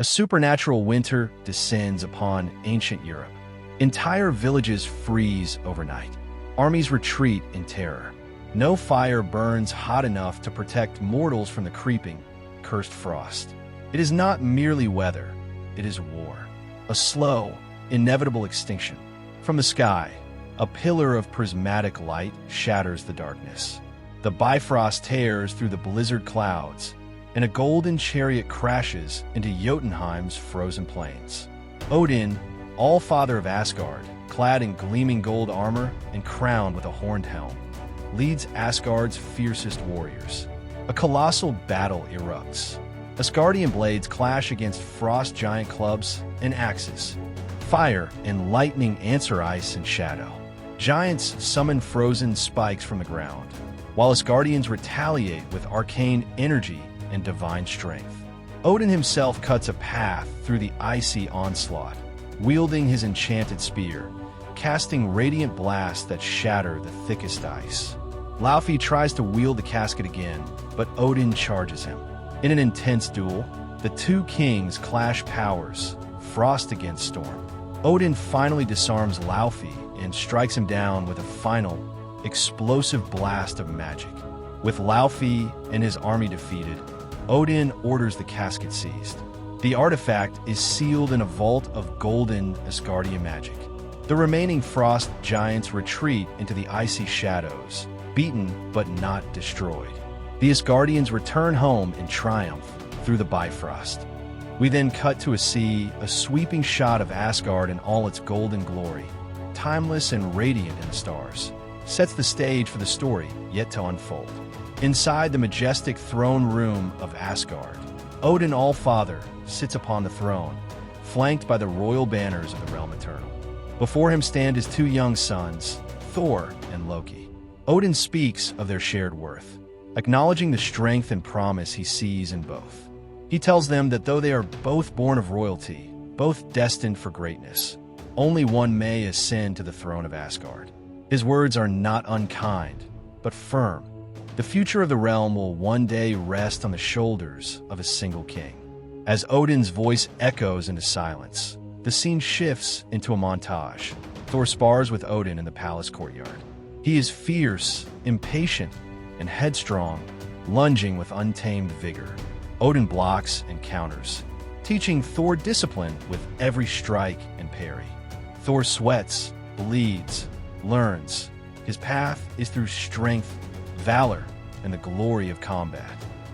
supernatural winter descends upon ancient Europe. Entire villages freeze overnight. Armies retreat in terror. No fire burns hot enough to protect mortals from the creeping, cursed frost. It is not merely weather, it is war. A slow, inevitable extinction. From the sky, a pillar of prismatic light shatters the darkness. The Bifrost tears through the blizzard clouds, and a golden chariot crashes into Jotunheim's frozen plains. Odin, All-Father of Asgard, clad in gleaming gold armor and crowned with a horned helm, leads Asgard's fiercest warriors. A colossal battle erupts. Asgardian blades clash against frost giant clubs and axes. Fire and lightning answer ice and shadow. Giants summon frozen spikes from the ground, while Asgardians retaliate with arcane energy and divine strength. Odin himself cuts a path through the icy onslaught, wielding his enchanted spear, casting radiant blasts that shatter the thickest ice. Laufey tries to wield the casket again, but Odin charges him. In an intense duel, the two kings clash powers, frost against storm. Odin finally disarms Laufey and strikes him down with a final, explosive blast of magic. With Laufey and his army defeated, Odin orders the casket seized. The artifact is sealed in a vault of golden Asgardian magic. The remaining frost giants retreat into the icy shadows, beaten but not destroyed. The Asgardians return home in triumph through the Bifrost. We then cut to a sweeping shot of Asgard in all its golden glory, timeless and radiant in the stars. Sets the stage for the story yet to unfold. Inside the majestic throne room of Asgard, Odin All-Father sits upon the throne, flanked by the royal banners of the realm eternal. Before him stand his two young sons, Thor and Loki. Odin speaks of their shared worth, acknowledging the strength and promise he sees in both. He tells them that though they are both born of royalty, both destined for greatness, only one may ascend to the throne of Asgard. His words are not unkind, but firm. The future of the realm will one day rest on the shoulders of a single king. As Odin's voice echoes into silence, the scene shifts into a montage. Thor spars with Odin in the palace courtyard. He is fierce, impatient, and headstrong, lunging with untamed vigor. Odin blocks and counters, teaching Thor discipline with every strike and parry. Thor sweats, bleeds, learns. His path is through strength, valor, and the glory of combat.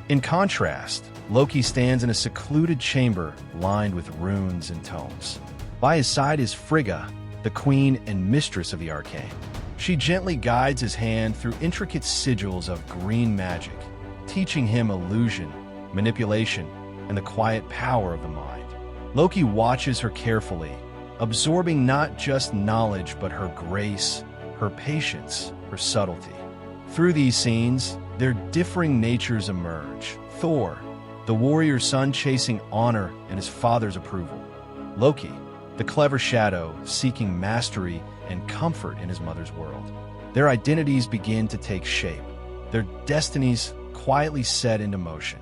In contrast, Loki stands in a secluded chamber lined with runes and tomes. By his side is Frigga, the queen and mistress of the arcane. She gently guides his hand through intricate sigils of green magic, teaching him illusion, manipulation, and the quiet power of the mind. Loki watches her carefully, absorbing not just knowledge but her grace, her patience, her subtlety. Through these scenes, their differing natures emerge. Thor, the warrior son chasing honor and his father's approval. Loki, the clever shadow seeking mastery and comfort in his mother's world. Their identities begin to take shape, their destinies quietly set into motion.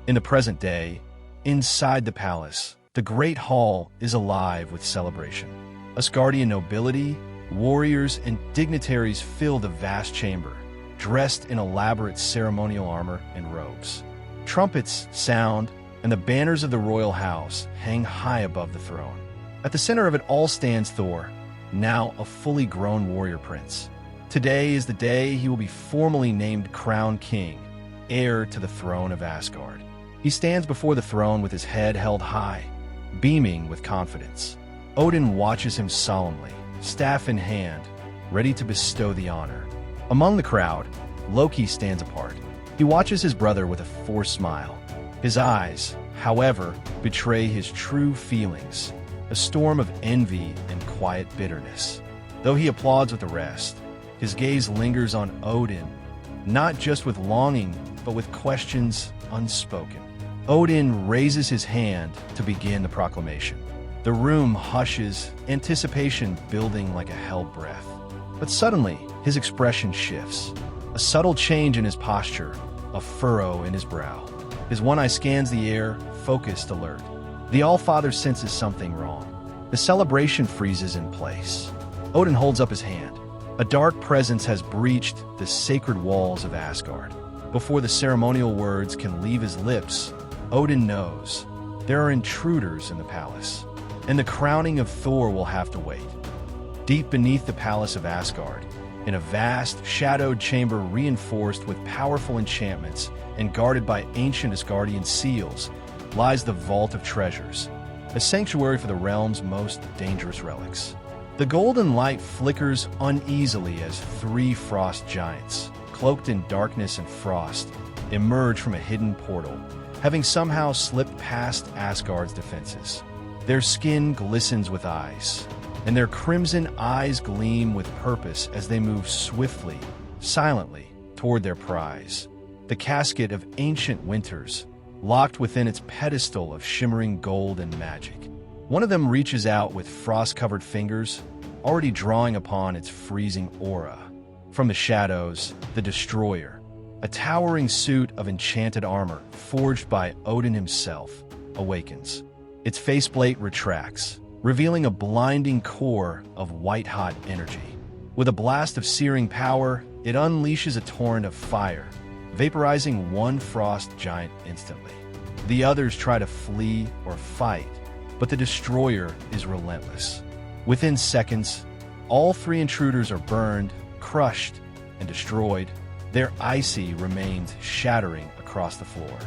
In the present day, inside the palace, the Great Hall is alive with celebration. Asgardian nobility, warriors, and dignitaries fill the vast chamber, dressed in elaborate ceremonial armor and robes. Trumpets sound, and the banners of the royal house hang high above the throne. At the center of it all stands Thor, now a fully grown warrior prince. Today is the day he will be formally named crowned king, heir to the throne of Asgard. He stands before the throne with his head held high, beaming with confidence. Odin watches him solemnly, staff in hand, ready to bestow the honor. Among the crowd, Loki stands apart. He watches his brother with a forced smile. His eyes, however, betray his true feelings, a storm of envy and quiet bitterness. Though he applauds with the rest, his gaze lingers on Odin, not just with longing, but with questions unspoken. Odin raises his hand to begin the proclamation. The room hushes, anticipation building like a held breath. But suddenly, his expression shifts. A subtle change in his posture, a furrow in his brow. His one eye scans the air, focused, alert. The Allfather senses something wrong. The celebration freezes in place. Odin holds up his hand. A dark presence has breached the sacred walls of Asgard. Before the ceremonial words can leave his lips, Odin knows there are intruders in the palace, and the crowning of Thor will have to wait. Deep beneath the palace of Asgard, in a vast, shadowed chamber reinforced with powerful enchantments and guarded by ancient Asgardian seals, lies the Vault of Treasures, a sanctuary for the realm's most dangerous relics. The golden light flickers uneasily as three frost giants, cloaked in darkness and frost, emerge from a hidden portal, having somehow slipped past Asgard's defenses. Their skin glistens with ice, and their crimson eyes gleam with purpose as they move swiftly, silently, toward their prize. The casket of ancient winters, locked within its pedestal of shimmering gold and magic. One of them reaches out with frost-covered fingers, already drawing upon its freezing aura. From the shadows, the Destroyer, a towering suit of enchanted armor forged by Odin himself, awakens. Its faceplate retracts, revealing a blinding core of white-hot energy. With a blast of searing power, it unleashes a torrent of fire, vaporizing one frost giant instantly. The others try to flee or fight, but the Destroyer is relentless. Within seconds, all three intruders are burned, crushed, and destroyed, their icy remains shattering across the floor.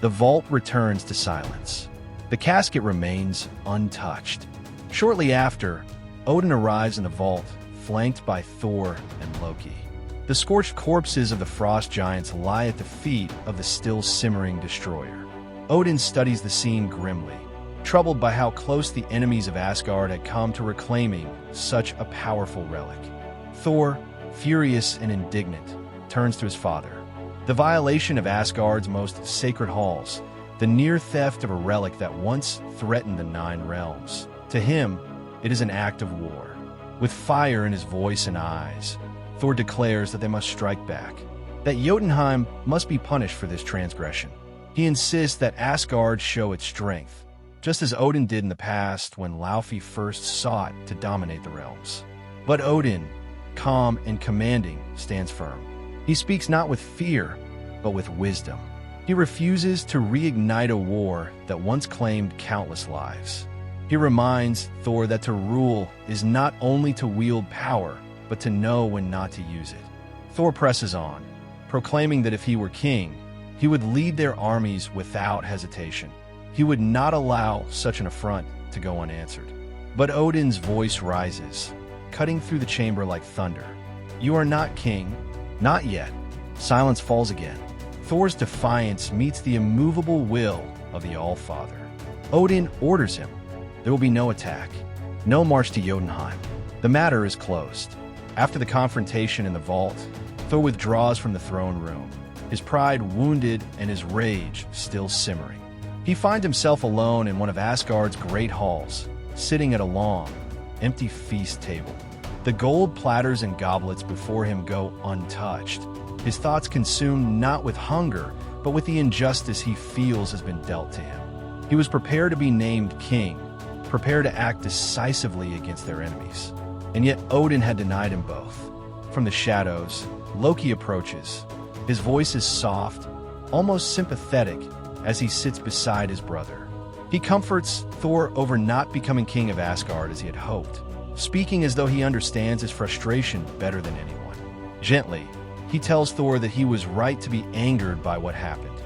The vault returns to silence. The casket remains untouched. Shortly after, Odin arrives in the vault, flanked by Thor and Loki. The scorched corpses of the frost giants lie at the feet of the still simmering Destroyer. Odin studies the scene grimly, troubled by how close the enemies of Asgard had come to reclaiming such a powerful relic. Thor, furious and indignant, turns to his father. The violation of Asgard's most sacred halls, the near theft of a relic that once threatened the Nine Realms. To him, it is an act of war. With fire in his voice and eyes, Thor declares that they must strike back, that Jotunheim must be punished for this transgression. He insists that Asgard show its strength, just as Odin did in the past when Laufey first sought to dominate the realms. But Odin, calm and commanding, stands firm. He speaks not with fear, but with wisdom. He refuses to reignite a war that once claimed countless lives. He reminds Thor that to rule is not only to wield power, but to know when not to use it. Thor presses on, proclaiming that if he were king, he would lead their armies without hesitation. He would not allow such an affront to go unanswered. But Odin's voice rises, cutting through the chamber like thunder. You are not king, not yet. Silence falls again. Thor's defiance meets the immovable will of the Allfather. Odin orders him. There will be no attack, no march to Jotunheim. The matter is closed. After the confrontation in the vault, Thor withdraws from the throne room, his pride wounded and his rage still simmering. He finds himself alone in one of Asgard's great halls, sitting at a long, empty feast table. The gold platters and goblets before him go untouched, his thoughts consumed not with hunger, but with the injustice he feels has been dealt to him. He was prepared to be named king, prepared to act decisively against their enemies. And yet Odin had denied him both. From the shadows, Loki approaches. His voice is soft, almost sympathetic, as he sits beside his brother. He comforts Thor over not becoming king of Asgard as he had hoped, speaking as though he understands his frustration better than anyone. Gently, he tells Thor that he was right to be angered by what happened,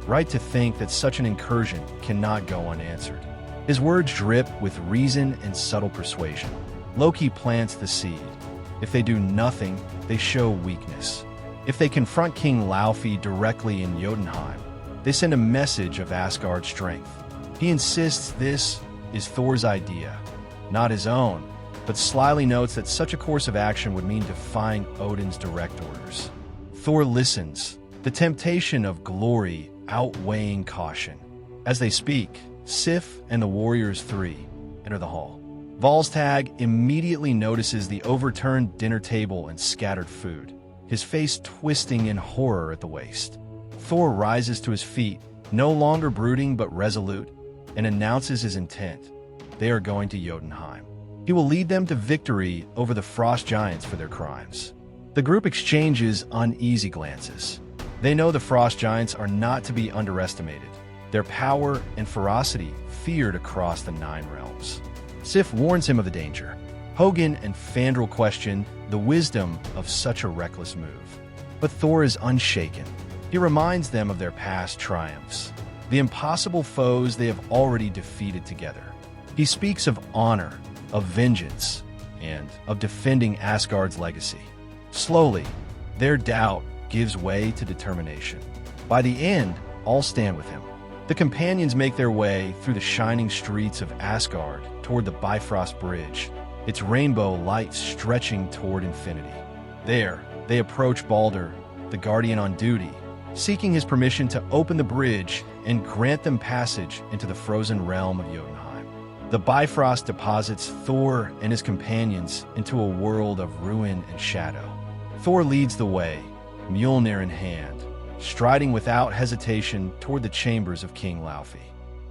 right to think that such an incursion cannot go unanswered. His words drip with reason and subtle persuasion. Loki plants the seed. If they do nothing, they show weakness. If they confront King Laufey directly in Jotunheim, they send a message of Asgard's strength. He insists this is Thor's idea, not his own, but slyly notes that such a course of action would mean defying Odin's direct orders. Thor listens, the temptation of glory outweighing caution. As they speak, Sif and the Warriors Three enter the hall. Volstagg immediately notices the overturned dinner table and scattered food, his face twisting in horror at the waste. Thor rises to his feet, no longer brooding but resolute. and announces his intent. They are going to Jotunheim. He will lead them to victory over the frost giants for their crimes. The group exchanges uneasy glances. They know the frost giants are not to be underestimated. Their power and ferocity feared across the 9 realms. Sif warns him of the danger. Hogun and Fandral question the wisdom of such a reckless move. But Thor is unshaken. He reminds them of their past triumphs, the impossible foes they have already defeated together. He speaks of honor, of vengeance, and of defending Asgard's legacy. Slowly, their doubt gives way to determination. By the end, all stand with him. The companions make their way through the shining streets of Asgard toward the Bifrost Bridge, its rainbow light stretching toward infinity. There, they approach Baldur, the guardian on duty, seeking his permission to open the bridge and grant them passage into the frozen realm of Jotunheim. The Bifrost deposits Thor and his companions into a world of ruin and shadow. Thor leads the way, Mjolnir in hand, striding without hesitation toward the chambers of King Laufey.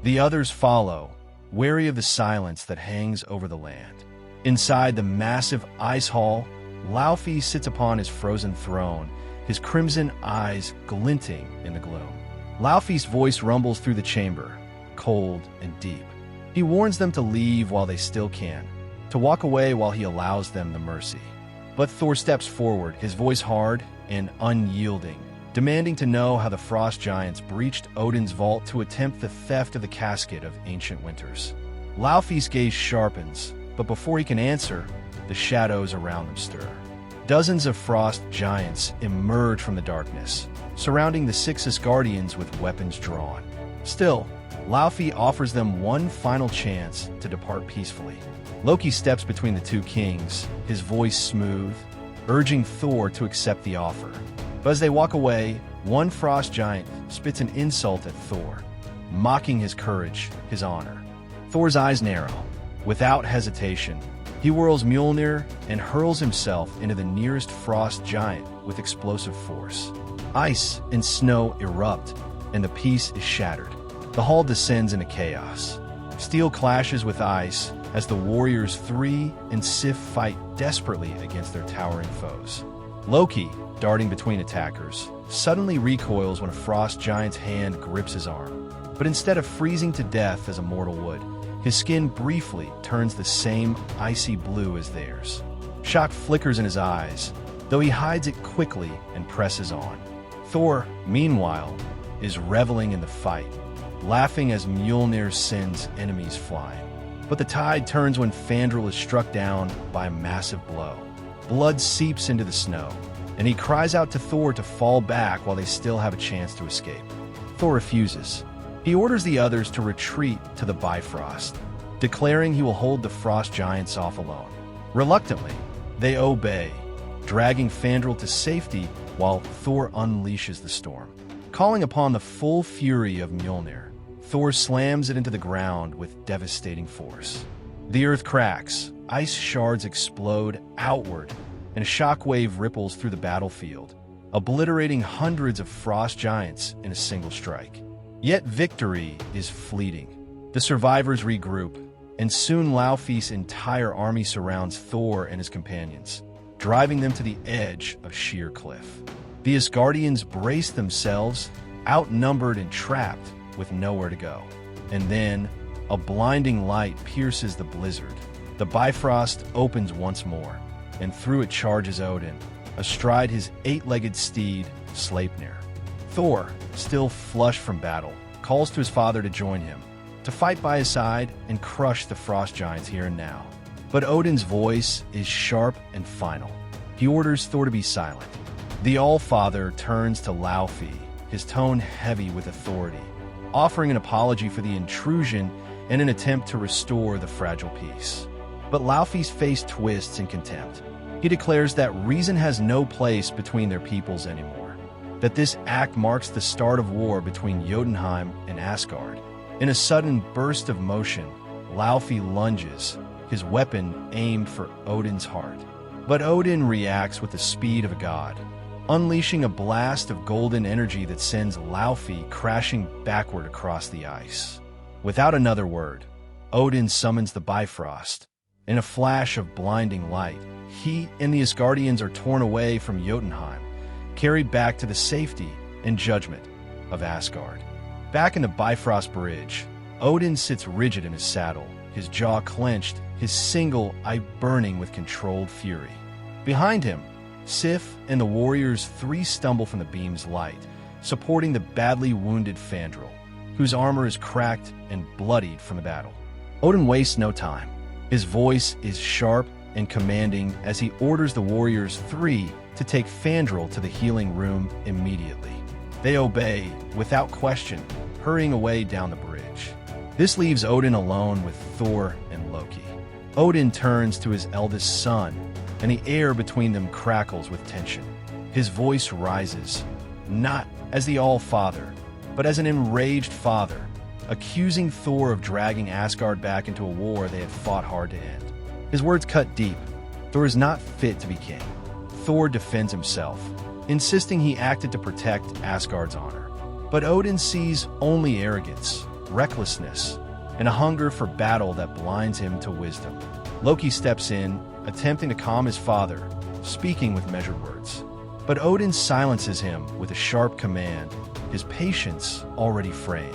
The others follow, wary of the silence that hangs over the land. Inside the massive ice hall, Laufey sits upon his frozen throne, his crimson eyes glinting in the gloom. Laufey's voice rumbles through the chamber, cold and deep. He warns them to leave while they still can, to walk away while he allows them the mercy. But Thor steps forward, his voice hard and unyielding, demanding to know how the frost giants breached Odin's vault to attempt the theft of the casket of ancient winters. Laufey's gaze sharpens, but before he can answer, the shadows around them stir. Dozens of frost giants emerge from the darkness, surrounding the 6 Asgardians with weapons drawn. Still, Laufey offers them one final chance to depart peacefully. Loki steps between the 2 kings, his voice smooth, urging Thor to accept the offer. But as they walk away, one frost giant spits an insult at Thor, mocking his courage, his honor. Thor's eyes narrow. Without hesitation, he whirls Mjolnir and hurls himself into the nearest frost giant with explosive force. Ice and snow erupt, and the peace is shattered. The hall descends into chaos. Steel clashes with ice as the warriors Three and Sif fight desperately against their towering foes. Loki, darting between attackers, suddenly recoils when a frost giant's hand grips his arm. But instead of freezing to death as a mortal would, his skin briefly turns the same icy blue as theirs. Shock flickers in his eyes, though he hides it quickly and presses on. Thor, meanwhile, is reveling in the fight, laughing as Mjolnir sends enemies flying. But the tide turns when Fandral is struck down by a massive blow. Blood seeps into the snow, and he cries out to Thor to fall back while they still have a chance to escape. Thor refuses. He orders the others to retreat to the Bifrost, declaring he will hold the frost giants off alone. Reluctantly, they obey, dragging Fandral to safety while Thor unleashes the storm. Calling upon the full fury of Mjolnir, Thor slams it into the ground with devastating force. The earth cracks, ice shards explode outward, and a shockwave ripples through the battlefield, obliterating hundreds of frost giants in a single strike. Yet victory is fleeting. The survivors regroup, and soon Laufey's entire army surrounds Thor and his companions, driving them to the edge of sheer cliff. The Asgardians brace themselves, outnumbered and trapped, with nowhere to go. And then, a blinding light pierces the blizzard. The Bifrost opens once more, and through it charges Odin, astride his 8-legged steed, Sleipnir. Thor, still flushed from battle, calls to his father to join him, to fight by his side and crush the frost giants here and now. But Odin's voice is sharp and final. He orders Thor to be silent. The All-Father turns to Laufey, his tone heavy with authority, offering an apology for the intrusion and an attempt to restore the fragile peace. But Laufey's face twists in contempt. He declares that reason has no place between their peoples anymore, that this act marks the start of war between Jotunheim and Asgard. In a sudden burst of motion, Laufey lunges, his weapon aimed for Odin's heart. But Odin reacts with the speed of a god, unleashing a blast of golden energy that sends Laufey crashing backward across the ice. Without another word, Odin summons the Bifrost. In a flash of blinding light, he and the Asgardians are torn away from Jotunheim, carried back to the safety and judgment of Asgard. Back in the Bifrost Bridge, Odin sits rigid in his saddle, his jaw clenched, his single eye burning with controlled fury. Behind him, Sif and the warriors three stumble from the beam's light, supporting the badly wounded Fandral, whose armor is cracked and bloodied from the battle. Odin wastes no time. His voice is sharp and commanding as he orders the warriors three to take Fandral to the healing room immediately. They obey, without question, hurrying away down the bridge. This leaves Odin alone with Thor and Loki. Odin turns to his eldest son, and the air between them crackles with tension. His voice rises, not as the All-Father, but as an enraged father, accusing Thor of dragging Asgard back into a war they had fought hard to end. His words cut deep. Thor is not fit to be king. Thor defends himself, insisting he acted to protect Asgard's honor. But Odin sees only arrogance, recklessness, and a hunger for battle that blinds him to wisdom. Loki steps in, attempting to calm his father, speaking with measured words. But Odin silences him with a sharp command, his patience already fraying.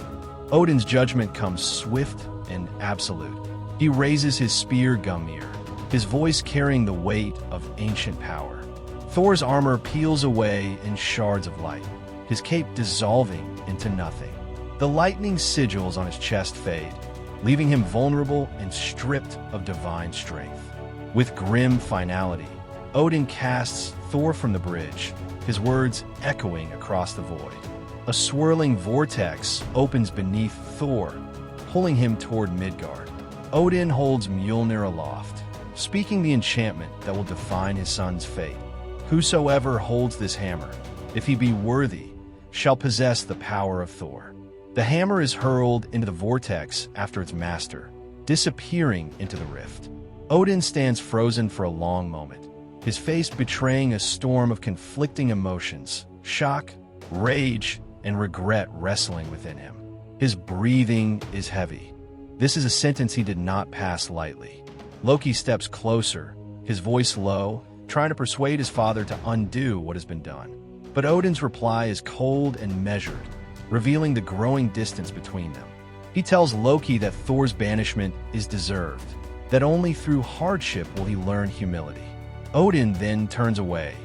Odin's judgment comes swift and absolute. He raises his spear Gungnir, his voice carrying the weight of ancient power. Thor's armor peels away in shards of light, his cape dissolving into nothing. The lightning sigils on his chest fade, leaving him vulnerable and stripped of divine strength. With grim finality, Odin casts Thor from the bridge, his words echoing across the void. A swirling vortex opens beneath Thor, pulling him toward Midgard. Odin holds Mjolnir aloft, speaking the enchantment that will define his son's fate. Whosoever holds this hammer, if he be worthy, shall possess the power of Thor. The hammer is hurled into the vortex after its master, disappearing into the rift. Odin stands frozen for a long moment, his face betraying a storm of conflicting emotions, shock, rage, and regret wrestling within him. His breathing is heavy. This is a sentence he did not pass lightly. Loki steps closer, his voice low, trying to persuade his father to undo what has been done. But Odin's reply is cold and measured, revealing the growing distance between them. He tells Loki that Thor's banishment is deserved, that only through hardship will he learn humility. Odin then turns away,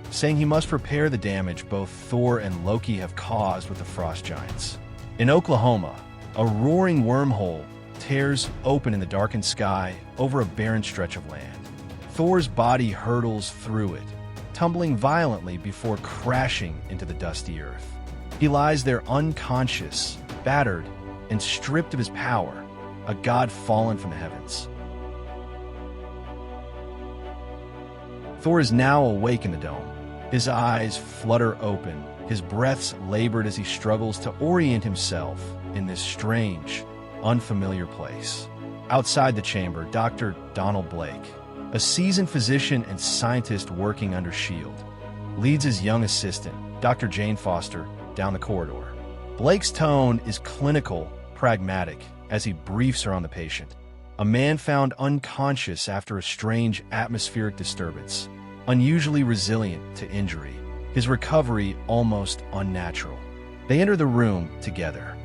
saying he must repair the damage both Thor and Loki have caused with the frost giants. In Oklahoma, a roaring wormhole tears open in the darkened sky over a barren stretch of land. Thor's body hurtles through it, tumbling violently before crashing into the dusty earth. He lies there unconscious, battered, and stripped of his power, a god fallen from the heavens. Thor is now awake in the dome. His eyes flutter open, his breaths labored as he struggles to orient himself in this strange, unfamiliar place. Outside the chamber, Dr. Donald Blake, a seasoned physician and scientist working under S.H.I.E.L.D., leads his young assistant, Dr. Jane Foster, down the corridor. Blake's tone is clinical, pragmatic, as he briefs her on the patient. A man found unconscious after a strange atmospheric disturbance, unusually resilient to injury, his recovery almost unnatural. They enter the room together.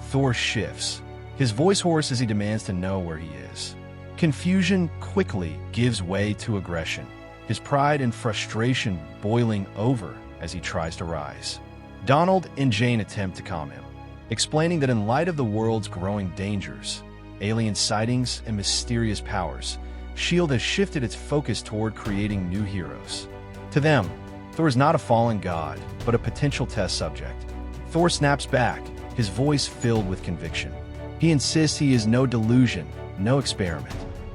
Thor shifts, his voice hoarse as he demands to know where he is. Confusion quickly gives way to aggression, his pride and frustration boiling over as he tries to rise. Donald and Jane attempt to calm him, explaining that in light of the world's growing dangers, alien sightings, and mysterious powers, S.H.I.E.L.D. has shifted its focus toward creating new heroes. To them, Thor is not a fallen god, but a potential test subject. Thor snaps back, his voice filled with conviction. He insists he is no delusion, no experiment.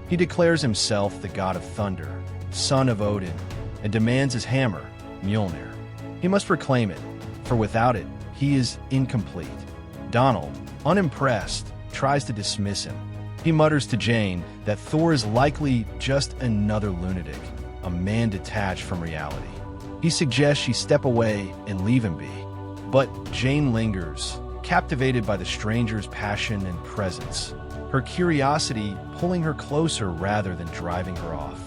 He declares himself the god of thunder, son of Odin, and demands his hammer, Mjolnir. He must reclaim it, for without it, he is incomplete. Donald, unimpressed, tries to dismiss him. He mutters to Jane that Thor is likely just another lunatic, a man detached from reality. He suggests she step away and leave him be. But Jane lingers, captivated by the stranger's passion and presence, her curiosity pulling her closer rather than driving her off.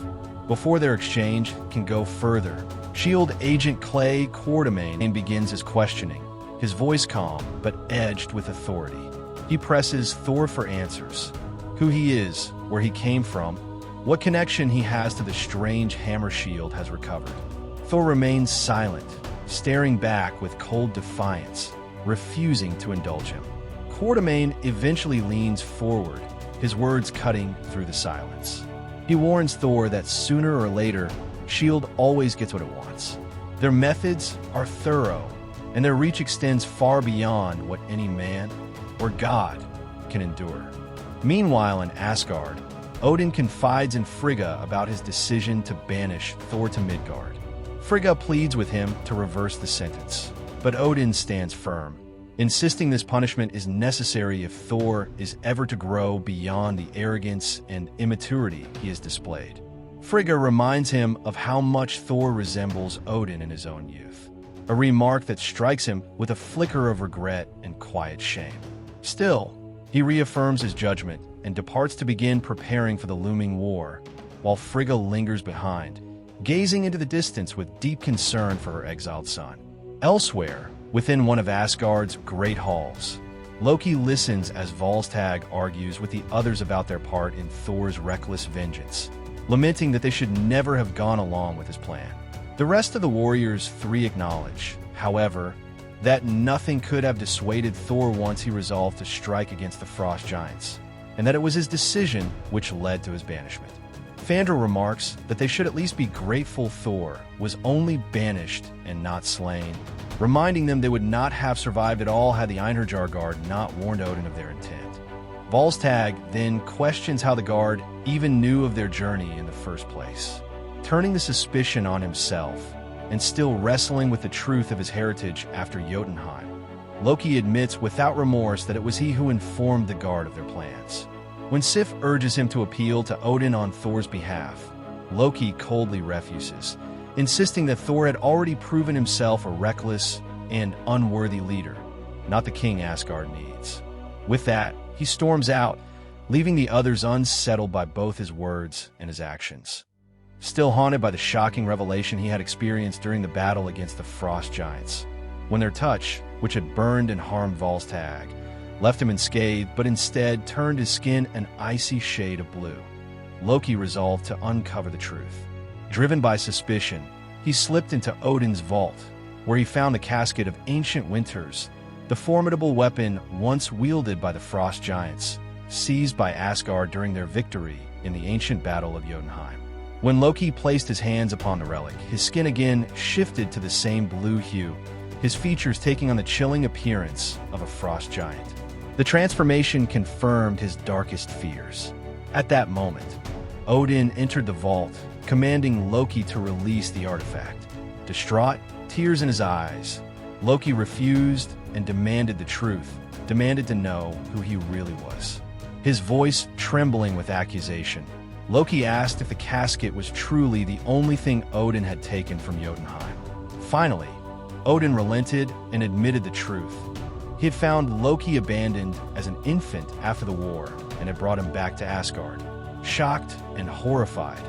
Before their exchange can go further, S.H.I.E.L.D. agent Clay Quartermain begins his questioning, his voice calm but edged with authority. He presses Thor for answers: who he is, where he came from, what connection he has to the strange hammer shield has recovered. Thor remains silent, staring back with cold defiance, refusing to indulge him. Quartermain eventually leans forward, his words cutting through the silence. He warns Thor that sooner or later, S.H.I.E.L.D. always gets what it wants. Their methods are thorough, and their reach extends far beyond what any man or god can endure. Meanwhile, in Asgard, Odin confides in Frigga about his decision to banish Thor to Midgard. Frigga pleads with him to reverse the sentence, but Odin stands firm, insisting this punishment is necessary if Thor is ever to grow beyond the arrogance and immaturity he has displayed. Frigga reminds him of how much Thor resembles Odin in his own youth, a remark that strikes him with a flicker of regret and quiet shame. Still, he reaffirms his judgment and departs to begin preparing for the looming war, while Frigga lingers behind, gazing into the distance with deep concern for her exiled son. Elsewhere, within one of Asgard's great halls, Loki listens as Volstagg argues with the others about their part in Thor's reckless vengeance, lamenting that they should never have gone along with his plan. The rest of the warriors three acknowledge, however, that nothing could have dissuaded Thor once he resolved to strike against the frost giants, and that it was his decision which led to his banishment. Fandral remarks that they should at least be grateful Thor was only banished and not slain, reminding them they would not have survived at all had the Einherjar Guard not warned Odin of their intent. Volstagg then questions how the Guard even knew of their journey in the first place, turning the suspicion on himself and still wrestling with the truth of his heritage after Jotunheim. Loki admits without remorse that it was he who informed the Guard of their plans. When Sif urges him to appeal to Odin on Thor's behalf, Loki coldly refuses, insisting that Thor had already proven himself a reckless and unworthy leader, not the king Asgard needs. With that, he storms out, leaving the others unsettled by both his words and his actions. Still haunted by the shocking revelation he had experienced during the battle against the frost giants, when their touch, which had burned and harmed Volstagg, left him unscathed but instead turned his skin an icy shade of blue, Loki resolved to uncover the truth. Driven by suspicion, he slipped into Odin's vault, where he found the casket of ancient winters, the formidable weapon once wielded by the frost giants, seized by Asgard during their victory in the ancient battle of Jotunheim. When Loki placed his hands upon the relic, his skin again shifted to the same blue hue, his features taking on the chilling appearance of a frost giant. The transformation confirmed his darkest fears. At that moment, Odin entered the vault, commanding Loki to release the artifact. Distraught, tears in his eyes, Loki refused and demanded the truth, demanded to know who he really was. His voice trembling with accusation, Loki asked if the casket was truly the only thing Odin had taken from Jotunheim. Finally, Odin relented and admitted the truth. He had found Loki abandoned as an infant after the war and had brought him back to Asgard. Shocked and horrified,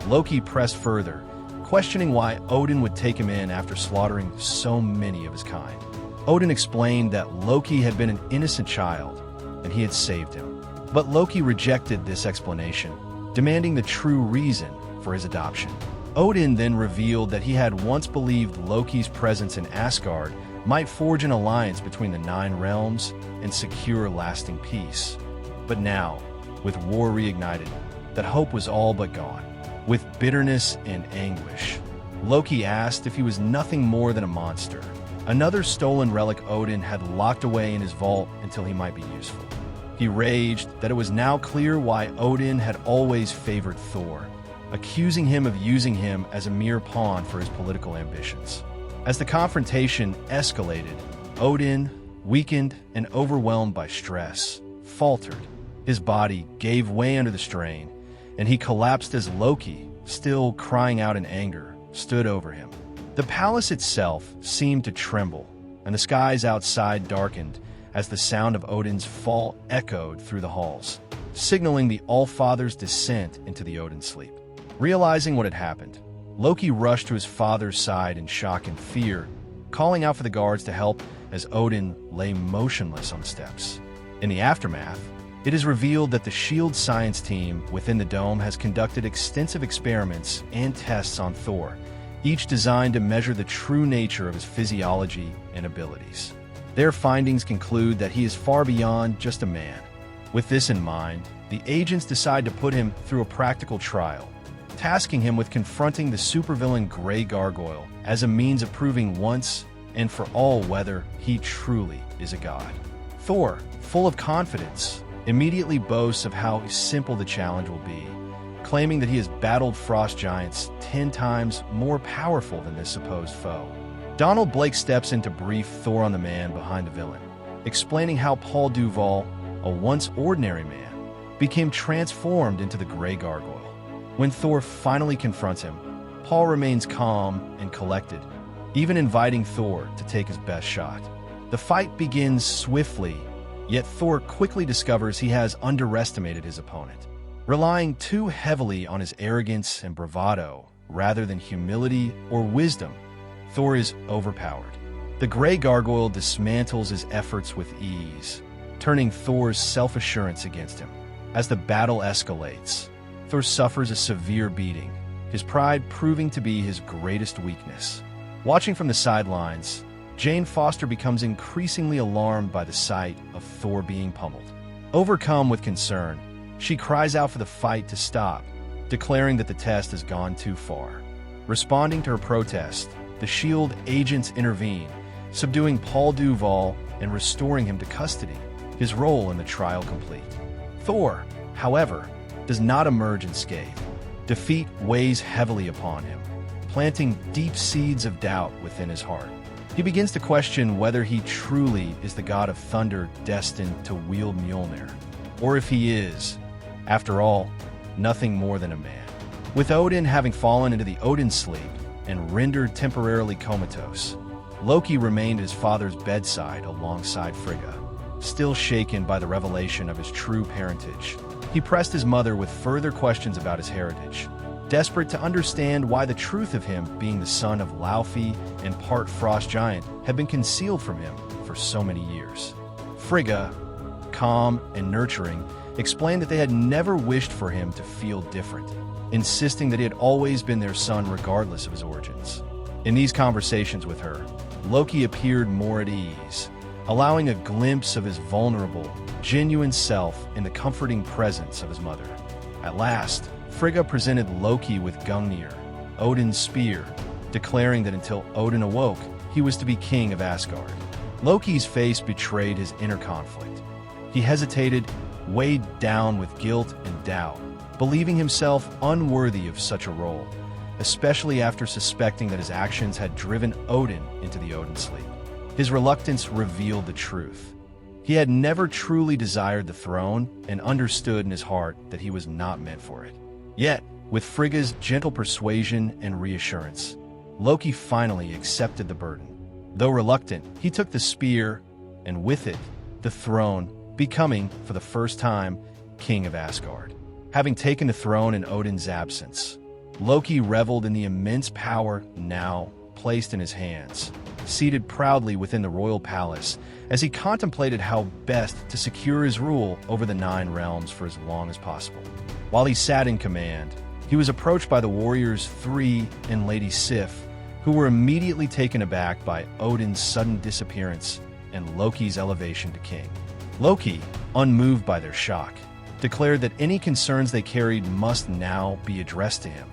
Loki pressed further, questioning why Odin would take him in after slaughtering so many of his kind. Odin explained that Loki had been an innocent child and he had saved him. But Loki rejected this explanation, demanding the true reason for his adoption. Odin then revealed that he had once believed Loki's presence in Asgard might forge an alliance between the Nine Realms and secure lasting peace. But now, with war reignited, that hope was all but gone. With bitterness and anguish, Loki asked if he was nothing more than a monster, another stolen relic Odin had locked away in his vault until he might be useful. He raged that it was now clear why Odin had always favored Thor, accusing him of using him as a mere pawn for his political ambitions. As the confrontation escalated, Odin, weakened and overwhelmed by stress, faltered. His body gave way under the strain, and he collapsed as Loki, still crying out in anger, stood over him. The palace itself seemed to tremble, and the skies outside darkened as the sound of Odin's fall echoed through the halls, signaling the All-Father's descent into the Odin sleep. Realizing what had happened, Loki rushed to his father's side in shock and fear, calling out for the guards to help as Odin lay motionless on the steps. In the aftermath, it is revealed that the S.H.I.E.L.D. science team within the dome has conducted extensive experiments and tests on Thor, each designed to measure the true nature of his physiology and abilities. Their findings conclude that he is far beyond just a man. With this in mind, the agents decide to put him through a practical trial, tasking him with confronting the supervillain Grey Gargoyle as a means of proving once and for all whether he truly is a god. Thor, full of confidence, immediately boasts of how simple the challenge will be, claiming that he has battled frost giants 10 times more powerful than this supposed foe. Donald Blake steps in to brief Thor on the man behind the villain, explaining how Paul Duval, a once ordinary man, became transformed into the Grey Gargoyle. When Thor finally confronts him, Paul remains calm and collected, even inviting Thor to take his best shot. The fight begins swiftly, yet Thor quickly discovers he has underestimated his opponent. Relying too heavily on his arrogance and bravado rather than humility or wisdom, Thor is overpowered. The Grey Gargoyle dismantles his efforts with ease, turning Thor's self-assurance against him. As the battle escalates, Thor suffers a severe beating, his pride proving to be his greatest weakness. Watching from the sidelines, Jane Foster becomes increasingly alarmed by the sight of Thor being pummeled. Overcome with concern, she cries out for the fight to stop, declaring that the test has gone too far. Responding to her protest, the S.H.I.E.L.D. agents intervene, subduing Paul Duval and restoring him to custody, his role in the trial complete. Thor, however, does not emerge unscathed. Defeat weighs heavily upon him, planting deep seeds of doubt within his heart. He begins to question whether he truly is the god of thunder destined to wield Mjolnir, or if he is, after all, nothing more than a man. With Odin having fallen into the Odin sleep and rendered temporarily comatose, Loki remained at his father's bedside alongside Frigga. Still shaken by the revelation of his true parentage, he pressed his mother with further questions about his heritage, desperate to understand why the truth of him being the son of Laufey and part frost giant had been concealed from him for so many years. Frigga, calm and nurturing, explained that they had never wished for him to feel different, insisting that he had always been their son regardless of his origins. In these conversations with her, Loki appeared more at ease, allowing a glimpse of his vulnerable, genuine self in the comforting presence of his mother. At last, Frigga presented Loki with Gungnir, Odin's spear, declaring that until Odin awoke, he was to be king of Asgard. Loki's face betrayed his inner conflict. He hesitated, weighed down with guilt and doubt, believing himself unworthy of such a role, especially after suspecting that his actions had driven Odin into the Odin sleep. His reluctance revealed the truth. He had never truly desired the throne and understood in his heart that he was not meant for it. Yet, with Frigga's gentle persuasion and reassurance, Loki finally accepted the burden. Though reluctant, he took the spear, and with it, the throne, becoming, for the first time, king of Asgard. Having taken the throne in Odin's absence, Loki reveled in the immense power now placed in his hands, seated proudly within the royal palace as he contemplated how best to secure his rule over the 9 realms for as long as possible. While he sat in command, he was approached by the warriors Three and Lady Sif, who were immediately taken aback by Odin's sudden disappearance and Loki's elevation to king. Loki, unmoved by their shock, declared that any concerns they carried must now be addressed to him,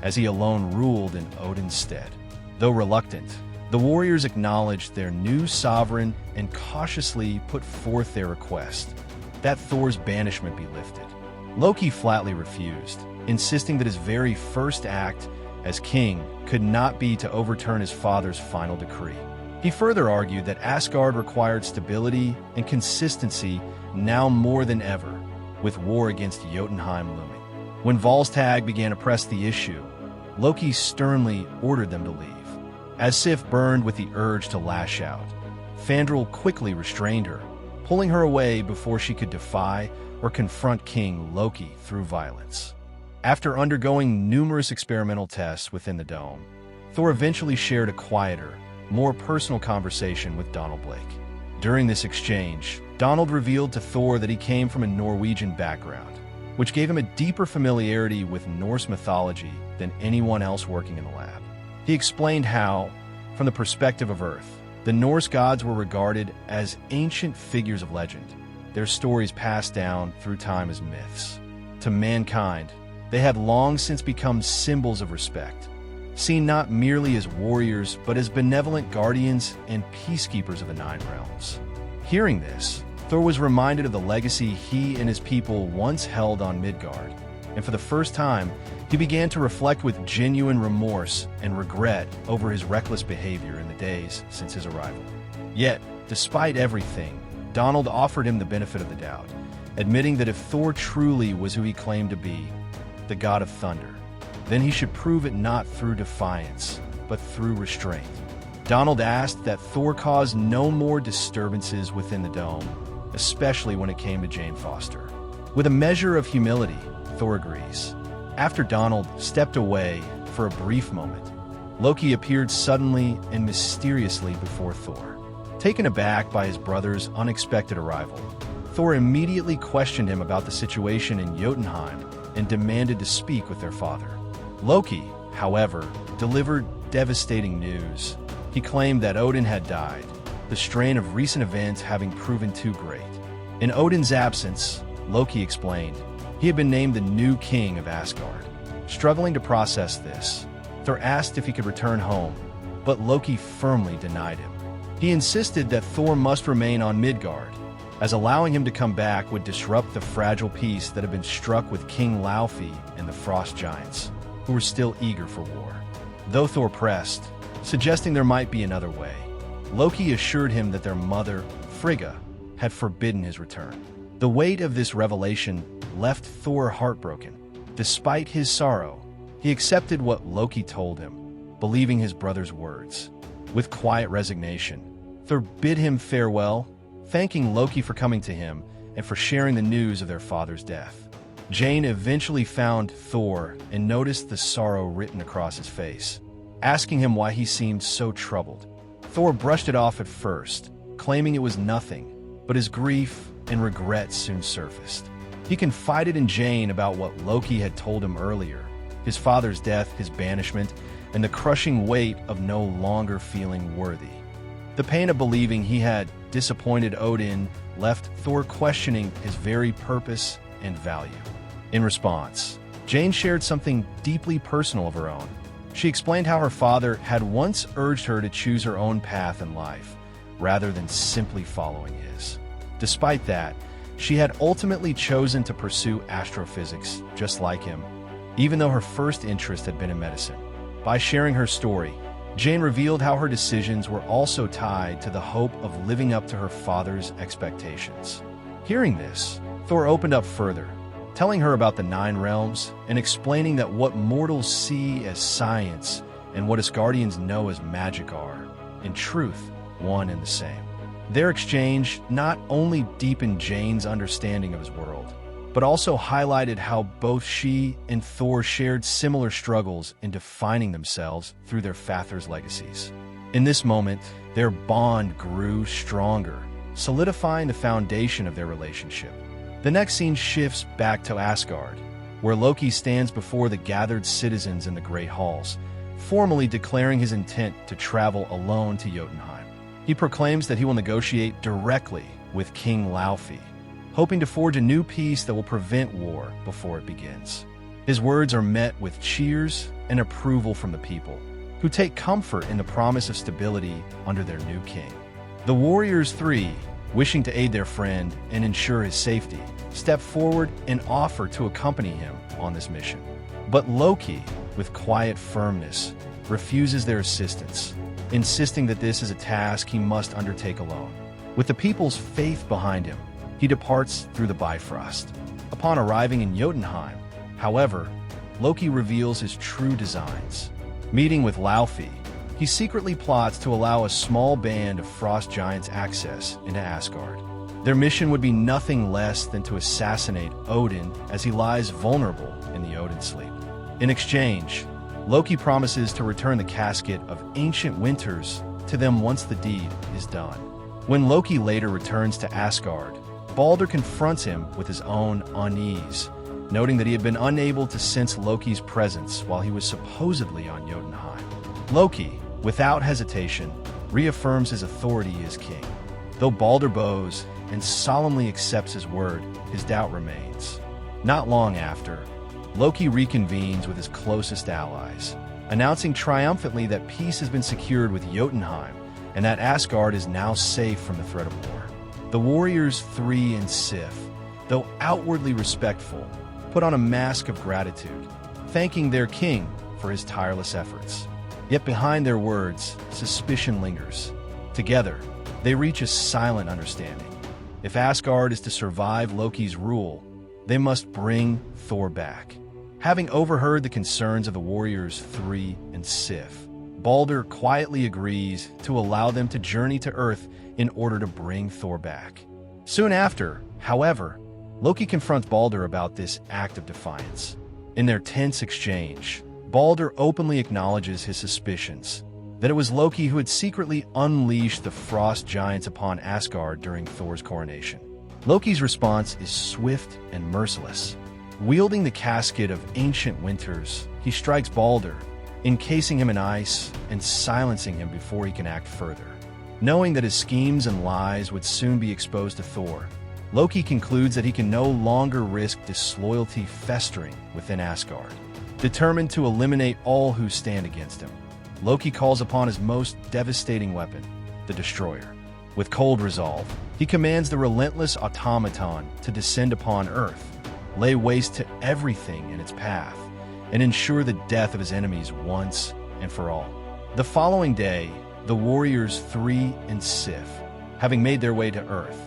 as he alone ruled in Odin's stead. Though reluctant, the warriors acknowledged their new sovereign and cautiously put forth their request that Thor's banishment be lifted. Loki flatly refused, insisting that his very first act as king could not be to overturn his father's final decree. He further argued that Asgard required stability and consistency now more than ever, with war against Jotunheim looming. When Volstagg began to press the issue, Loki sternly ordered them to leave. As Sif burned with the urge to lash out, Fandral quickly restrained her, pulling her away before she could defy or confront King Loki through violence. After undergoing numerous experimental tests within the dome, Thor eventually shared a quieter, more personal conversation with Donald Blake. During this exchange, Donald revealed to Thor that he came from a Norwegian background, which gave him a deeper familiarity with Norse mythology than anyone else working in the lab. He explained how, from the perspective of Earth, the Norse gods were regarded as ancient figures of legend, their stories passed down through time as myths. To mankind, they had long since become symbols of respect, seen not merely as warriors but as benevolent guardians and peacekeepers of the Nine Realms. Hearing this, Thor was reminded of the legacy he and his people once held on Midgard, and for the first time, he began to reflect with genuine remorse and regret over his reckless behavior in the days since his arrival. Yet, despite everything, Donald offered him the benefit of the doubt, admitting that if Thor truly was who he claimed to be, the god of thunder, then he should prove it not through defiance, but through restraint. Donald asked that Thor cause no more disturbances within the dome, especially when it came to Jane Foster. With a measure of humility, Thor agrees. After Donald stepped away for a brief moment, Loki appeared suddenly and mysteriously before Thor. Taken aback by his brother's unexpected arrival, Thor immediately questioned him about the situation in Jotunheim and demanded to speak with their father. Loki, however, delivered devastating news. He claimed that Odin had died, the strain of recent events having proven too great. In Odin's absence, Loki explained, he had been named the new king of Asgard. Struggling to process this, Thor asked if he could return home, but Loki firmly denied him. He insisted that Thor must remain on Midgard, as allowing him to come back would disrupt the fragile peace that had been struck with King Laufey and the Frost Giants, who were still eager for war. Though Thor pressed, suggesting there might be another way, Loki assured him that their mother, Frigga, had forbidden his return. The weight of this revelation left Thor heartbroken. Despite his sorrow, he accepted what Loki told him, believing his brother's words. With quiet resignation, Thor bid him farewell, thanking Loki for coming to him and for sharing the news of their father's death. Jane eventually found Thor and noticed the sorrow written across his face, asking him why he seemed so troubled. Thor brushed it off at first, claiming it was nothing, but his grief and regret soon surfaced. He confided in Jane about what Loki had told him earlier, his father's death, his banishment, and the crushing weight of no longer feeling worthy. The pain of believing he had disappointed Odin left Thor questioning his very purpose and value. In response, Jane shared something deeply personal of her own. She explained how her father had once urged her to choose her own path in life, rather than simply following his. Despite that, she had ultimately chosen to pursue astrophysics just like him, even though her first interest had been in medicine. By sharing her story, Jane revealed how her decisions were also tied to the hope of living up to her father's expectations. Hearing this, Thor opened up further, telling her about the Nine Realms and explaining that what mortals see as science and what Asgardians know as magic are, in truth, one and the same. Their exchange not only deepened Jane's understanding of his world, but also highlighted how both she and Thor shared similar struggles in defining themselves through their father's legacies. In this moment, their bond grew stronger, solidifying the foundation of their relationship. The next scene shifts back to Asgard, where Loki stands before the gathered citizens in the Great Halls, formally declaring his intent to travel alone to Jotunheim. He proclaims that he will negotiate directly with King Laufey, hoping to forge a new peace that will prevent war before it begins. His words are met with cheers and approval from the people, who take comfort in the promise of stability under their new king. The Warriors Three, wishing to aid their friend and ensure his safety, step forward and offer to accompany him on this mission. But Loki, with quiet firmness, refuses their assistance, insisting that this is a task he must undertake alone. With the people's faith behind him, he departs through the Bifrost. Upon arriving in Jotunheim, however, Loki reveals his true designs. Meeting with Laufey, he secretly plots to allow a small band of frost giants access into Asgard. Their mission would be nothing less than to assassinate Odin as he lies vulnerable in the Odin sleep. In exchange, Loki promises to return the casket of ancient winters to them once the deed is done. When Loki later returns to Asgard, Balder confronts him with his own unease, noting that he had been unable to sense Loki's presence while he was supposedly on Jotunheim. Loki, without hesitation, reaffirms his authority as king. Though Balder bows and solemnly accepts his word, his doubt remains. Not long after, Loki reconvenes with his closest allies, announcing triumphantly that peace has been secured with Jotunheim and that Asgard is now safe from the threat of war. The warriors Three and Sif, though outwardly respectful, put on a mask of gratitude, thanking their king for his tireless efforts. Yet behind their words, suspicion lingers. Together, they reach a silent understanding. If Asgard is to survive Loki's rule, they must bring Thor back. Having overheard the concerns of the warriors Three and Sif, Balder quietly agrees to allow them to journey to Earth in order to bring Thor back. Soon after, however, Loki confronts Balder about this act of defiance. In their tense exchange, Balder openly acknowledges his suspicions that it was Loki who had secretly unleashed the frost giants upon Asgard during Thor's coronation. Loki's response is swift and merciless. Wielding the casket of ancient winters, he strikes Balder, encasing him in ice and silencing him before he can act further. Knowing that his schemes and lies would soon be exposed to Thor, Loki concludes that he can no longer risk disloyalty festering within Asgard. Determined to eliminate all who stand against him, Loki calls upon his most devastating weapon, the Destroyer. With cold resolve, he commands the relentless automaton to descend upon Earth, lay waste to everything in its path, and ensure the death of his enemies once and for all. The following day, the warriors Three and Sif, having made their way to Earth,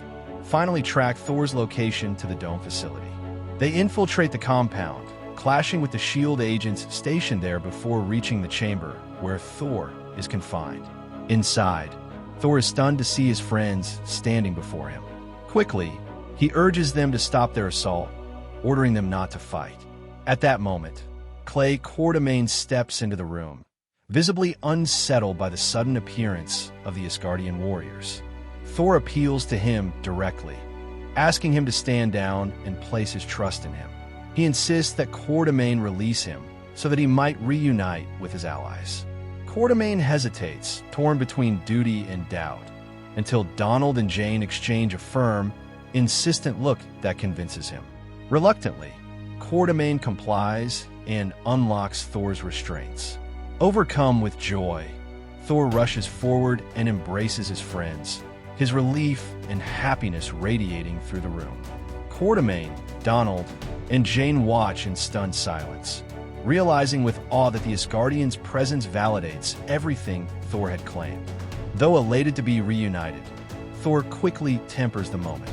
finally track Thor's location to the dome facility. They infiltrate the compound, clashing with the S.H.I.E.L.D. agents stationed there before reaching the chamber where Thor is confined. Inside, Thor is stunned to see his friends standing before him. Quickly, he urges them to stop their assault, ordering them not to fight. At that moment, Clay Quatermain steps into the room, visibly unsettled by the sudden appearance of the Asgardian warriors. Thor appeals to him directly, asking him to stand down and place his trust in him. He insists that Quatermain release him so that he might reunite with his allies. Quatermain hesitates, torn between duty and doubt, until Donald and Jane exchange a firm, insistent look that convinces him. Reluctantly, Quatermain complies and unlocks Thor's restraints. Overcome with joy, Thor rushes forward and embraces his friends, his relief and happiness radiating through the room. Quatermain, Donald, and Jane watch in stunned silence, realizing with awe that the Asgardians' presence validates everything Thor had claimed. Though elated to be reunited, Thor quickly tempers the moment.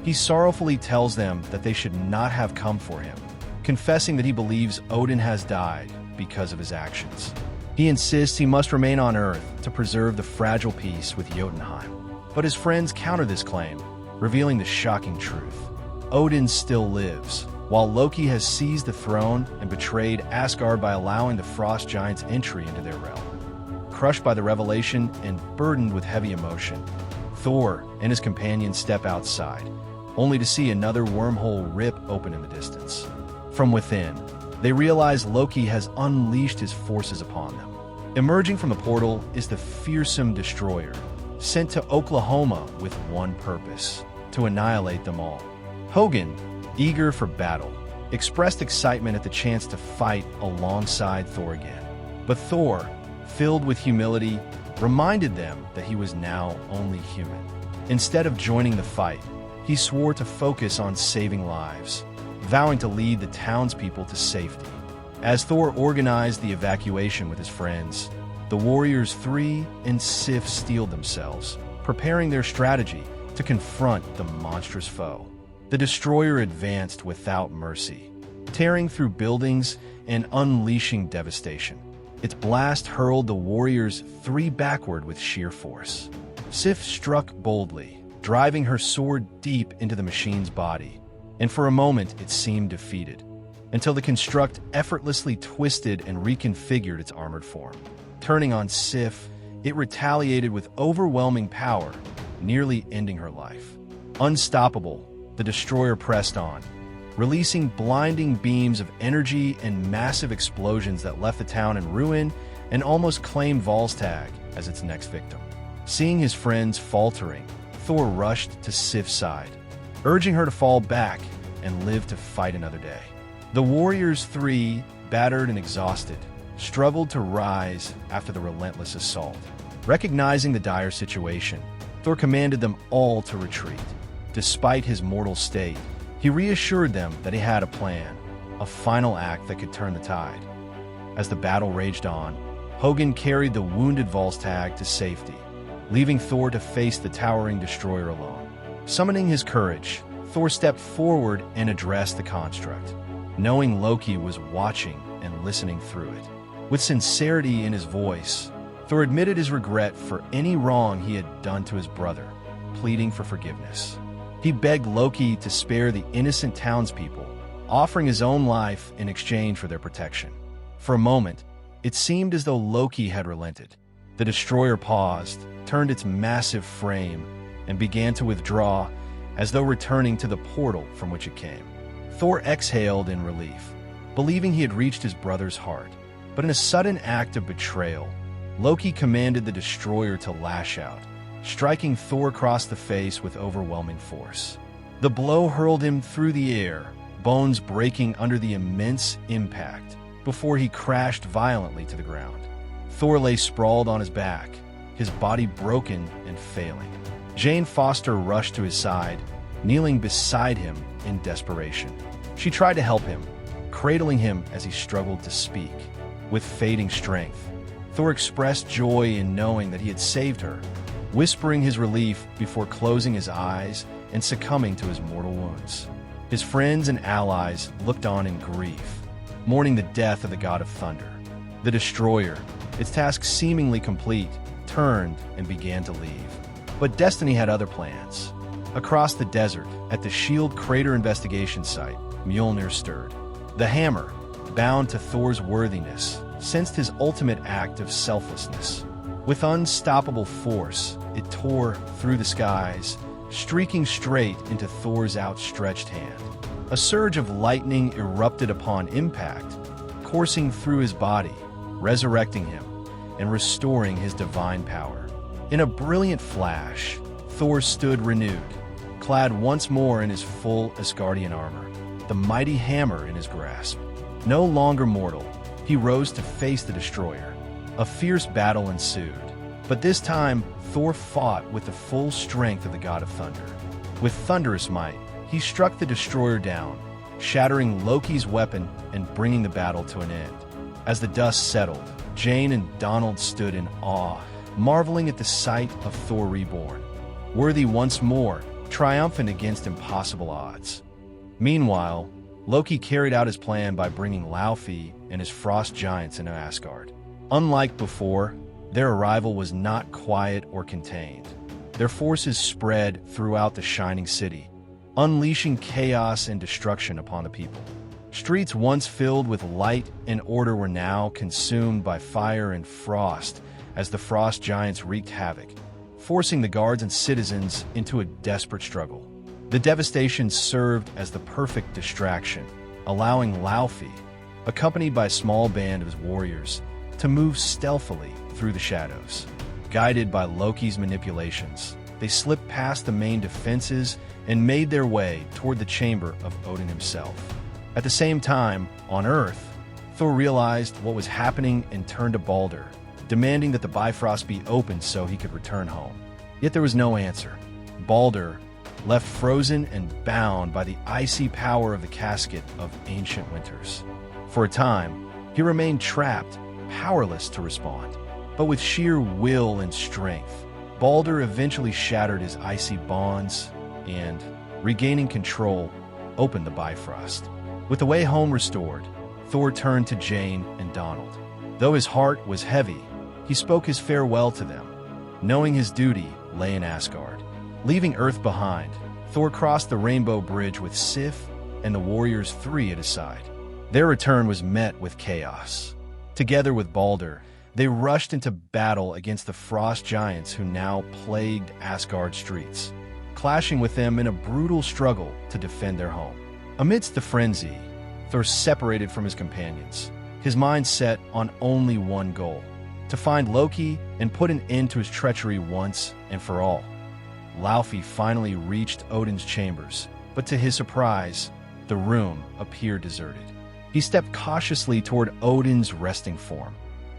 He sorrowfully tells them that they should not have come for him, confessing that he believes Odin has died because of his actions. He insists he must remain on Earth to preserve the fragile peace with Jotunheim. But his friends counter this claim, revealing the shocking truth. Odin still lives, while Loki has seized the throne and betrayed Asgard by allowing the frost giants entry into their realm. Crushed by the revelation and burdened with heavy emotion, Thor and his companions step outside, only to see another wormhole rip open in the distance. From within, they realize Loki has unleashed his forces upon them. Emerging from the portal is the fearsome Destroyer, sent to Oklahoma with one purpose: to annihilate them all. Hogun, eager for battle, expressed excitement at the chance to fight alongside Thor again. But Thor, filled with humility, reminded them that he was now only human. Instead of joining the fight, he swore to focus on saving lives, vowing to lead the townspeople to safety. As Thor organized the evacuation with his friends, the warriors Three and Sif steeled themselves, preparing their strategy to confront the monstrous foe. The Destroyer advanced without mercy, tearing through buildings and unleashing devastation. Its blast hurled the warriors Three backward with sheer force. Sif struck boldly, driving her sword deep into the machine's body, and for a moment it seemed defeated, until the construct effortlessly twisted and reconfigured its armored form. Turning on Sif, it retaliated with overwhelming power, nearly ending her life. Unstoppable, the destroyer pressed on, releasing blinding beams of energy and massive explosions that left the town in ruin and almost claimed Volstagg as its next victim. Seeing his friends faltering, Thor rushed to Sif's side, urging her to fall back and live to fight another day. The Warriors Three, battered and exhausted, struggled to rise after the relentless assault. Recognizing the dire situation, Thor commanded them all to retreat. Despite his mortal state, he reassured them that he had a plan, a final act that could turn the tide. As the battle raged on, Hogun carried the wounded Volstagg to safety, leaving Thor to face the towering destroyer alone. Summoning his courage, Thor stepped forward and addressed the construct, knowing Loki was watching and listening through it. With sincerity in his voice, Thor admitted his regret for any wrong he had done to his brother, pleading for forgiveness. He begged Loki to spare the innocent townspeople, offering his own life in exchange for their protection. For a moment, it seemed as though Loki had relented. The destroyer paused, turned its massive frame, and began to withdraw, as though returning to the portal from which it came. Thor exhaled in relief, believing he had reached his brother's heart. But in a sudden act of betrayal, Loki commanded the destroyer to lash out, striking Thor across the face with overwhelming force. The blow hurled him through the air, bones breaking under the immense impact, before he crashed violently to the ground. Thor lay sprawled on his back, his body broken and failing. Jane Foster rushed to his side, kneeling beside him in desperation. She tried to help him, cradling him as he struggled to speak. With fading strength, Thor expressed joy in knowing that he had saved her, whispering his relief before closing his eyes and succumbing to his mortal wounds. His friends and allies looked on in grief, mourning the death of the god of thunder. The destroyer, its task seemingly complete, turned and began to leave. But destiny had other plans. Across the desert, at the Shield Crater investigation site, Mjolnir stirred. The hammer, bound to Thor's worthiness, sensed his ultimate act of selflessness. With unstoppable force, it tore through the skies, streaking straight into Thor's outstretched hand. A surge of lightning erupted upon impact, coursing through his body, resurrecting him and restoring his divine power. In a brilliant flash, Thor stood renewed, clad once more in his full Asgardian armor, the mighty hammer in his grasp. No longer mortal, he rose to face the destroyer. A fierce battle ensued, but this time Thor fought with the full strength of the god of thunder. With thunderous might, he struck the destroyer down, shattering Loki's weapon and bringing the battle to an end. As the dust settled, Jane and Donald stood in awe, marveling at the sight of Thor reborn, worthy once more, triumphant against impossible odds. Meanwhile, Loki carried out his plan by bringing Laufey and his frost giants into Asgard. Unlike before, their arrival was not quiet or contained. Their forces spread throughout the shining city, unleashing chaos and destruction upon the people. Streets once filled with light and order were now consumed by fire and frost as the frost giants wreaked havoc, forcing the guards and citizens into a desperate struggle. The devastation served as the perfect distraction, allowing Laufey, accompanied by a small band of his warriors, to move stealthily through the shadows. Guided by Loki's manipulations, they slipped past the main defenses and made their way toward the chamber of Odin himself. At the same time, on Earth, Thor realized what was happening and turned to Balder, demanding that the Bifrost be opened so he could return home. Yet there was no answer. Balder, left frozen and bound by the icy power of the casket of ancient winters. For a time, he remained trapped, powerless to respond. But with sheer will and strength, Balder eventually shattered his icy bonds and, regaining control, opened the Bifrost. With the way home restored, Thor turned to Jane and Donald. Though his heart was heavy, he spoke his farewell to them, knowing his duty lay in Asgard. Leaving Earth behind, Thor crossed the Rainbow Bridge with Sif and the Warriors 3 at his side. Their return was met with chaos. Together with Balder, they rushed into battle against the frost giants who now plagued Asgard streets, clashing with them in a brutal struggle to defend their home. Amidst the frenzy, Thor separated from his companions, his mind set on only one goal: to find Loki and put an end to his treachery once and for all. Laufey finally reached Odin's chambers, but to his surprise, the room appeared deserted. He stepped cautiously toward Odin's resting form,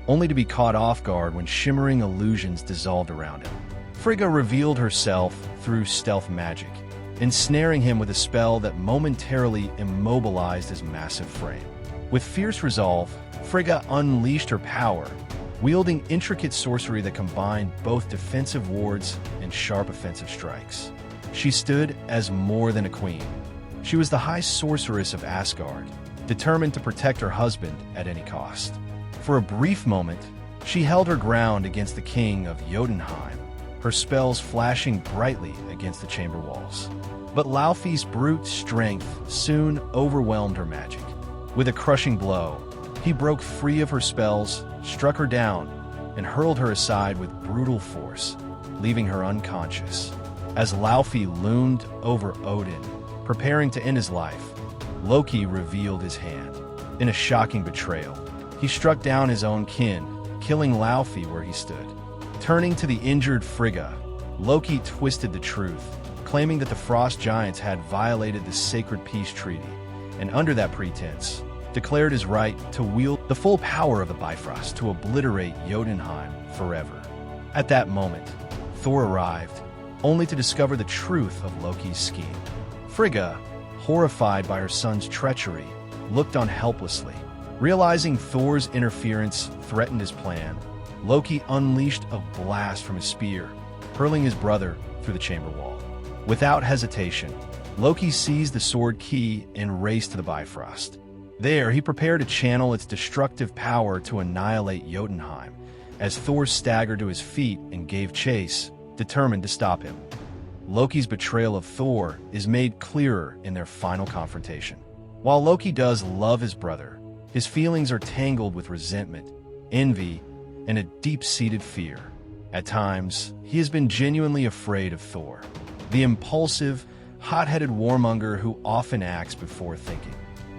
only to be caught off guard when shimmering illusions dissolved around him. Frigga revealed herself through stealth magic, ensnaring him with a spell that momentarily immobilized his massive frame. With fierce resolve, Frigga unleashed her power, wielding intricate sorcery that combined both defensive wards and sharp offensive strikes. She stood as more than a queen. She was the high sorceress of Asgard, determined to protect her husband at any cost. For a brief moment, she held her ground against the king of Jotunheim, her spells flashing brightly against the chamber walls. But Laufey's brute strength soon overwhelmed her magic. With a crushing blow, he broke free of her spells, struck her down, and hurled her aside with brutal force, leaving her unconscious. As Laufey loomed over Odin, preparing to end his life, Loki revealed his hand. In a shocking betrayal, he struck down his own kin, killing Laufey where he stood. Turning to the injured Frigga, Loki twisted the truth, claiming that the Frost Giants had violated the sacred peace treaty, and under that pretense, declared his right to wield the full power of the Bifrost to obliterate Jotunheim forever. At that moment, Thor arrived, only to discover the truth of Loki's scheme. Frigga, horrified by her son's treachery, looked on helplessly. Realizing Thor's interference threatened his plan, Loki unleashed a blast from his spear, hurling his brother through the chamber wall. Without hesitation, Loki seized the sword key and raced to the Bifrost. There, he prepared to channel its destructive power to annihilate Jotunheim, as Thor staggered to his feet and gave chase, determined to stop him. Loki's betrayal of Thor is made clearer in their final confrontation. While Loki does love his brother, his feelings are tangled with resentment, envy, and a deep-seated fear. At times, he has been genuinely afraid of Thor, the impulsive, hot-headed warmonger who often acts before thinking.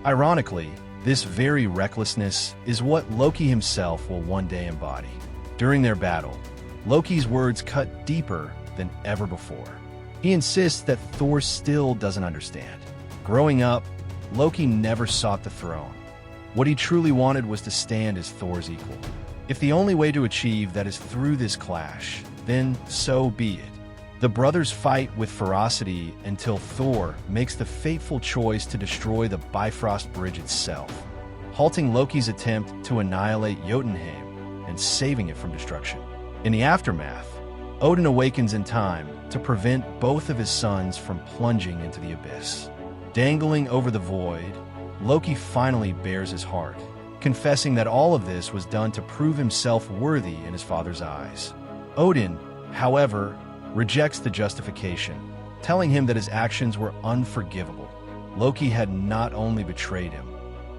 Ironically, this very recklessness is what Loki himself will one day embody. During their battle, Loki's words cut deeper than ever before. He insists that Thor still doesn't understand. Growing up, Loki never sought the throne. What he truly wanted was to stand as Thor's equal. If the only way to achieve that is through this clash, then so be it. The brothers fight with ferocity until Thor makes the fateful choice to destroy the Bifrost Bridge itself, halting Loki's attempt to annihilate Jotunheim and saving it from destruction. In the aftermath, Odin awakens in time to prevent both of his sons from plunging into the abyss. Dangling over the void, Loki finally bares his heart, confessing that all of this was done to prove himself worthy in his father's eyes. Odin, however, rejects the justification, telling him that his actions were unforgivable. Loki had not only betrayed him,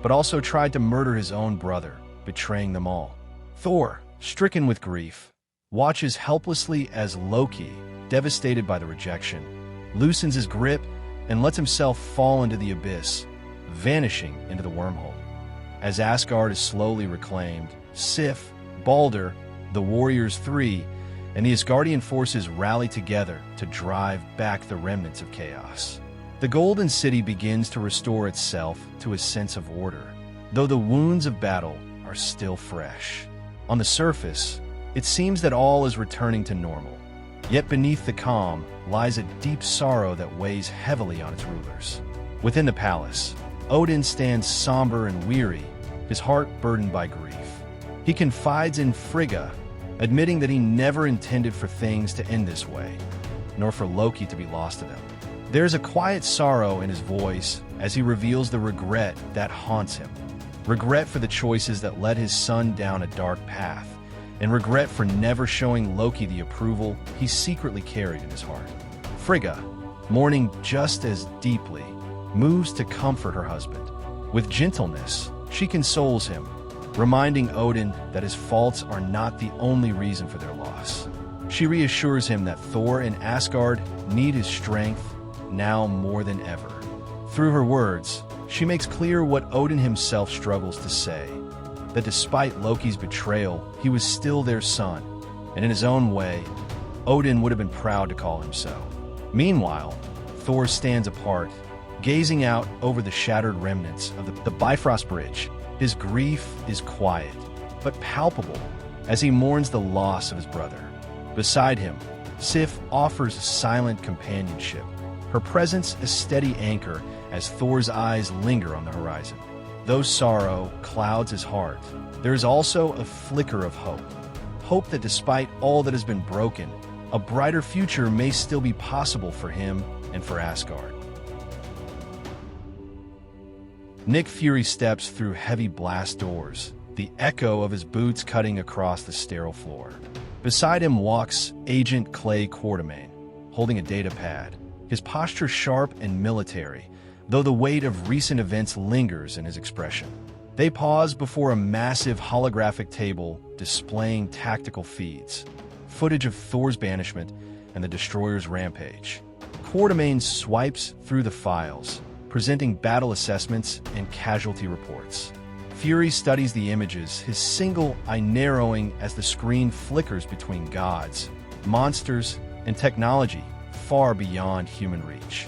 but also tried to murder his own brother, betraying them all. Thor, stricken with grief, watches helplessly as Loki, devastated by the rejection, loosens his grip and lets himself fall into the abyss, vanishing into the wormhole. As Asgard is slowly reclaimed, Sif, Balder, the Warriors 3, and the Asgardian forces rally together to drive back the remnants of chaos. The Golden City begins to restore itself to a sense of order, though the wounds of battle are still fresh. On the surface, it seems that all is returning to normal. Yet beneath the calm lies a deep sorrow that weighs heavily on its rulers. Within the palace, Odin stands somber and weary, his heart burdened by grief. He confides in Frigga, admitting that he never intended for things to end this way, nor for Loki to be lost to them. There's a quiet sorrow in his voice as he reveals the regret that haunts him. Regret for the choices that led his son down a dark path, and regret for never showing Loki the approval he secretly carried in his heart. Frigga, mourning just as deeply, moves to comfort her husband. With gentleness, she consoles him, reminding Odin that his faults are not the only reason for their loss. She reassures him that Thor and Asgard need his strength now more than ever. Through her words, she makes clear what Odin himself struggles to say, that despite Loki's betrayal, he was still their son, and in his own way, Odin would have been proud to call him so. Meanwhile, Thor stands apart, gazing out over the shattered remnants of the Bifrost Bridge. His grief is quiet, but palpable, as he mourns the loss of his brother. Beside him, Sif offers silent companionship, her presence a steady anchor as Thor's eyes linger on the horizon. Though sorrow clouds his heart, there is also a flicker of hope. Hope that despite all that has been broken, a brighter future may still be possible for him and for Asgard. Nick Fury steps through heavy blast doors, the echo of his boots cutting across the sterile floor. Beside him walks Agent Clay Quartermain, holding a data pad, his posture sharp and military, though the weight of recent events lingers in his expression. They pause before a massive holographic table displaying tactical feeds, footage of Thor's banishment and the Destroyer's rampage. Quartermain swipes through the files, presenting battle assessments and casualty reports. Fury studies the images, his single eye narrowing as the screen flickers between gods, monsters, and technology far beyond human reach.